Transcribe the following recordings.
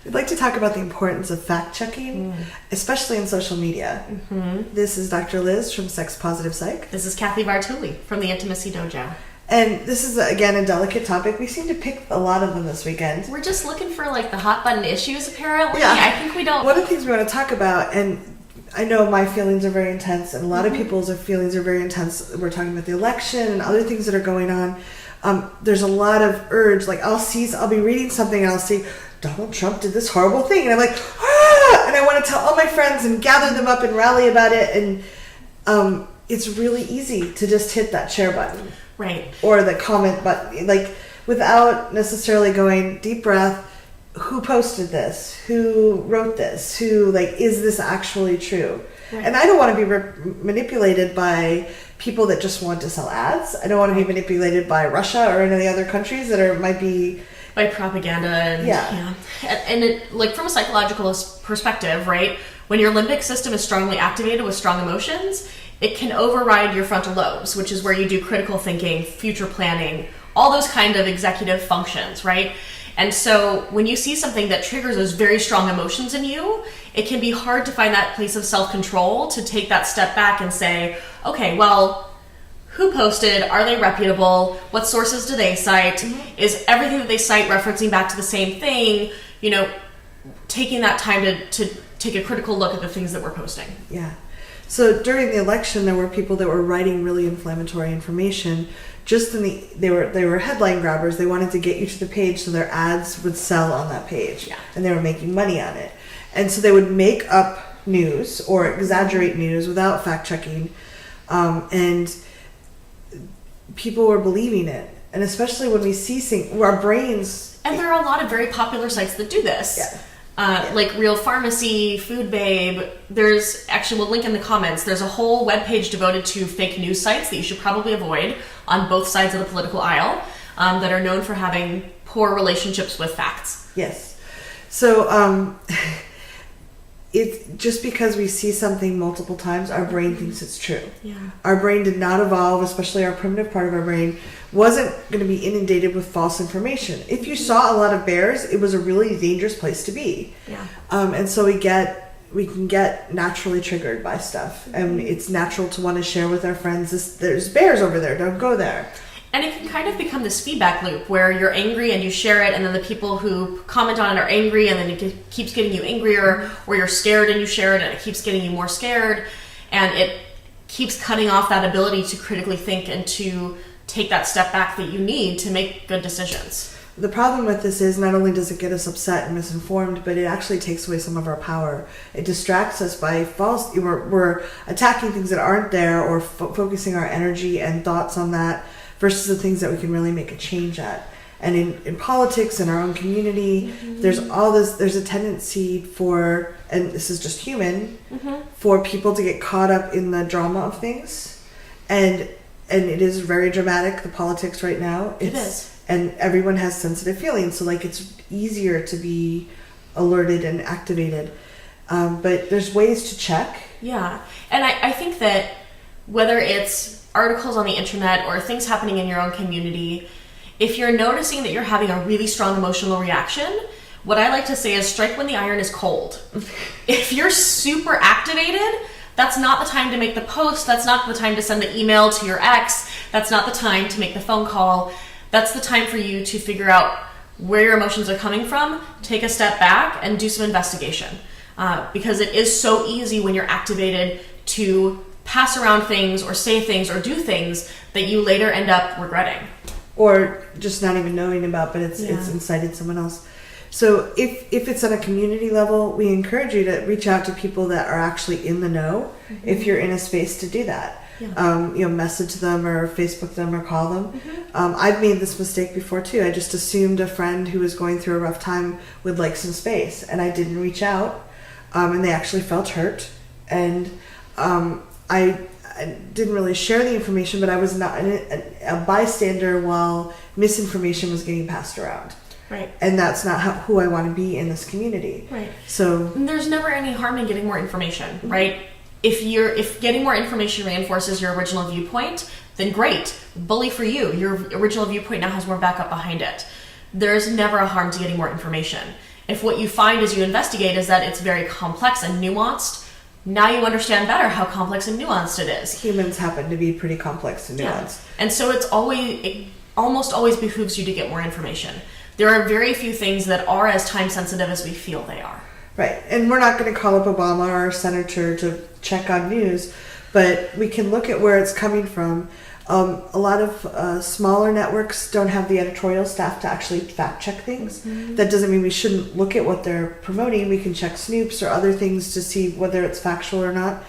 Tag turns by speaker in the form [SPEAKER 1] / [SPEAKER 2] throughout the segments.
[SPEAKER 1] We'd like to talk about the importance of fact-checking, especially in social media. This is Dr. Liz from Sex-Positive Psych.
[SPEAKER 2] This is Cathy Vartuli from the Intimacy Dojo.
[SPEAKER 1] And this is, again, a delicate topic. We seem to pick a lot of them this weekend.
[SPEAKER 2] We're just looking for, like, the hot button issues, apparently.
[SPEAKER 1] Yeah.
[SPEAKER 2] I think we don't...
[SPEAKER 1] One of the things we want to talk about, and I know my feelings are very intense, and a lot of people's feelings are very intense. We're talking about the election and other things that are going on. There's a lot of urge. Like, I'll be reading something and I'll see, Donald Trump did this horrible thing. And I'm like, ah! And I want to tell all my friends and gather them up and rally about it. And it's really easy to just hit that share button.
[SPEAKER 2] Right.
[SPEAKER 1] Or the comment button. Like, without necessarily going, deep breath, who posted this? Who wrote this? Is this actually true? Right. And I don't want to be manipulated by people that just want to sell ads. I don't want to be manipulated by Russia or any of the other countries that might be...
[SPEAKER 2] by propaganda and it, like, from a psychological perspective, right, when your limbic system is strongly activated with strong emotions, it can override your frontal lobes, which is where you do critical thinking, future planning, all those kind of executive functions, right? And so when you see something that triggers those very strong emotions in you, it can be hard to find that place of self-control to take that step back and say, okay, well, who posted? Are they reputable? What sources do they cite? Is everything that they cite referencing back to the same thing? You know, taking that time to take a critical look at the things that we're posting.
[SPEAKER 1] Yeah. So during the election, there were people that were writing really inflammatory information. They were headline grabbers. They wanted to get you to the page so their ads would sell on that page. Yeah. And they were making money on it. And so they would make up news or exaggerate news without fact checking. And people were believing it. And especially when we see things, our brains...
[SPEAKER 2] And there are a lot of very popular sites that do this.
[SPEAKER 1] Yeah.
[SPEAKER 2] Like Real Pharmacy, Food Babe. There's actually, we'll link in the comments, there's a whole webpage devoted to fake news sites that you should probably avoid on both sides of the political aisle that are known for having poor relationships with facts.
[SPEAKER 1] Yes. So it's just because we see something multiple times, our brain thinks it's true.
[SPEAKER 2] Yeah.
[SPEAKER 1] Our brain did not evolve, especially our primitive part of our brain, wasn't going to be inundated with false information. If you saw a lot of bears, it was a really dangerous place to be.
[SPEAKER 2] Yeah.
[SPEAKER 1] And so we can get naturally triggered by stuff. And it's natural to want to share with our friends, there's bears over there, don't go there.
[SPEAKER 2] And it can kind of become this feedback loop where you're angry and you share it, and then the people who comment on it are angry, and then it keeps getting you angrier, or you're scared and you share it and it keeps getting you more scared, and it keeps cutting off that ability to critically think and to take that step back that you need to make good decisions.
[SPEAKER 1] The problem with this is not only does it get us upset and misinformed, but it actually takes away some of our power. It distracts us by we're attacking things that aren't there, or focusing our energy and thoughts on that versus the things that we can really make a change at. And in politics, in our own community, there's a tendency for, and this is just human, for people to get caught up in the drama of things. And it is very dramatic, the politics right now.
[SPEAKER 2] It is.
[SPEAKER 1] And everyone has sensitive feelings, so like it's easier to be alerted and activated. But there's ways to check.
[SPEAKER 2] Yeah. And I think that whether it's articles on the internet or things happening in your own community, if you're noticing that you're having a really strong emotional reaction, what I like to say is strike when the iron is cold. If you're super activated, that's not the time to make the post. That's not the time to send the email to your ex. That's not the time to make the phone call. That's the time for you to figure out where your emotions are coming from, take a step back, and do some investigation. Because it is so easy when you're activated to pass around things or say things or do things that you later end up regretting.
[SPEAKER 1] Or just not even knowing about, but it's incited someone else. So if it's on a community level, we encourage you to reach out to people that are actually in the know, if you're in a space to do that. Yeah. Message them or Facebook them or call them. I've made this mistake before too. I just assumed a friend who was going through a rough time would like some space, and I didn't reach out, and they actually felt hurt. And I didn't really share the information, but I was not a bystander while misinformation was getting passed around.
[SPEAKER 2] Right.
[SPEAKER 1] And that's not who I want to be in this community.
[SPEAKER 2] Right.
[SPEAKER 1] So
[SPEAKER 2] there's never any harm in getting more information, right? If getting more information reinforces your original viewpoint, then great. Bully for you. Your original viewpoint now has more backup behind it. There's never a harm to getting more information. If what you find as you investigate is that it's very complex and nuanced, now you understand better how complex and nuanced it is.
[SPEAKER 1] Humans happen to be pretty complex and nuanced.
[SPEAKER 2] Yeah. And so it almost always behooves you to get more information. There are very few things that are as time sensitive as we feel they are.
[SPEAKER 1] Right. And we're not going to call up Obama or our senator to check on news, but we can look at where it's coming from. A lot of smaller networks don't have the editorial staff to actually fact check things. Mm-hmm. That doesn't mean we shouldn't look at what they're promoting. We can check Snoops or other things to see whether it's factual or not.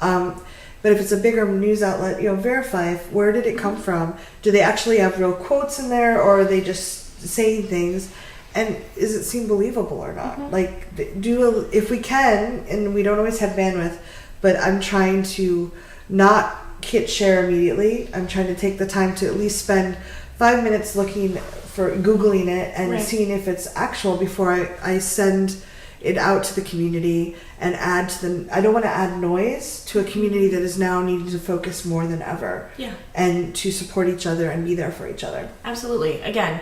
[SPEAKER 1] But if it's a bigger news outlet, verify where did it come from? Do they actually have real quotes in there, or are they just saying things? And is it seem believable or not? Mm-hmm. Like, if we can, and we don't always have bandwidth, but I'm trying to not hit share immediately. I'm trying to take the time to at least spend 5 minutes Googling it and seeing if it's actual before I send it out to the community and add to I don't want to add noise to a community that is now needing to focus more than ever.
[SPEAKER 2] Yeah. And
[SPEAKER 1] to support each other and be there for each other.
[SPEAKER 2] Absolutely. Again,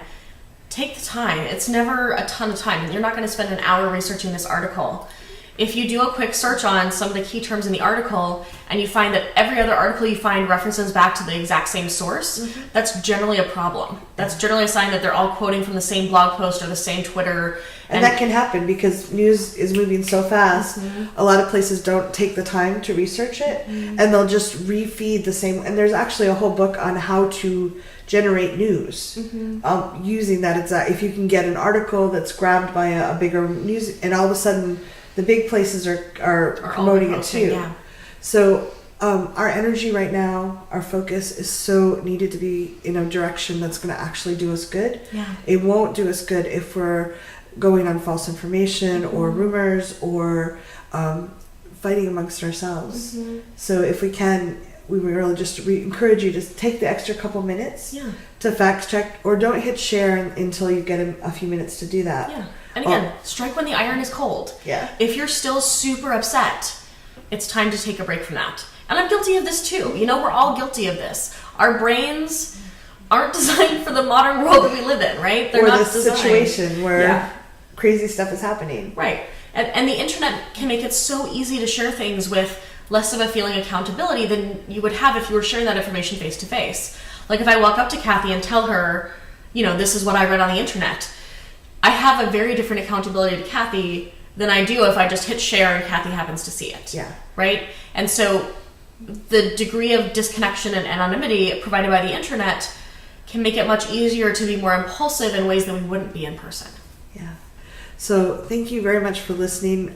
[SPEAKER 2] take the time. It's never a ton of time. You're not going to spend an hour researching this article. If you do a quick search on some of the key terms in the article and you find that every other article you find references back to the exact same source, mm-hmm. that's generally a problem. That's generally a sign that they're all quoting from the same blog post or the same Twitter.
[SPEAKER 1] And that can happen because news is moving so fast.
[SPEAKER 2] Mm-hmm.
[SPEAKER 1] A lot of places don't take the time to research it, mm-hmm. and they'll just refeed the same. And there's actually a whole book on how to generate news, mm-hmm. Using that exact. If you can get an article that's grabbed by a bigger news, and all of a sudden the big places are promoting it too.
[SPEAKER 2] Yeah.
[SPEAKER 1] So our energy right now, our focus is so needed to be in a direction that's going to actually do us good.
[SPEAKER 2] Yeah.
[SPEAKER 1] It won't do us good if we're going on false information, mm-hmm. or rumors, or fighting amongst ourselves.
[SPEAKER 2] Mm-hmm.
[SPEAKER 1] So if we can, we really just encourage you to take the extra couple minutes to fact check, or don't hit share until you get a few minutes to do that.
[SPEAKER 2] Yeah. And again, strike when the iron is cold.
[SPEAKER 1] Yeah.
[SPEAKER 2] If you're still super upset, it's time to take a break from that. And I'm guilty of this too. We're all guilty of this. Our brains aren't designed for the modern world that we live in, right?
[SPEAKER 1] They're not designed. Situation where crazy stuff is happening.
[SPEAKER 2] Right. And the internet can make it so easy to share things with less of a feeling of accountability than you would have if you were sharing that information face to face. Like if I walk up to Cathy and tell her, this is what I read on the internet, I have a very different accountability to Cathy than I do if I just hit share and Cathy happens to see it.
[SPEAKER 1] Yeah.
[SPEAKER 2] Right? And so the degree of disconnection and anonymity provided by the internet can make it much easier to be more impulsive in ways that we wouldn't be in person.
[SPEAKER 1] Yeah. So thank you very much for listening.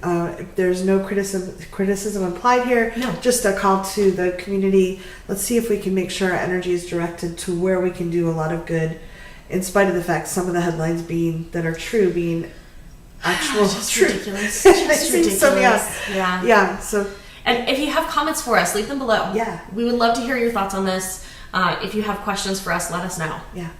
[SPEAKER 1] There's no criticism implied here. No. Just a call to the community. Let's see if we can make sure our energy is directed to where we can do a lot of good, in spite of the fact some of the headlines being actual
[SPEAKER 2] just
[SPEAKER 1] truth.
[SPEAKER 2] Ridiculous. Just ridiculous.
[SPEAKER 1] So
[SPEAKER 2] yeah.
[SPEAKER 1] Yeah. So.
[SPEAKER 2] And if you have comments for us, leave them below.
[SPEAKER 1] Yeah.
[SPEAKER 2] We would love to hear your thoughts on this. If you have questions for us, let us know.
[SPEAKER 1] Yeah.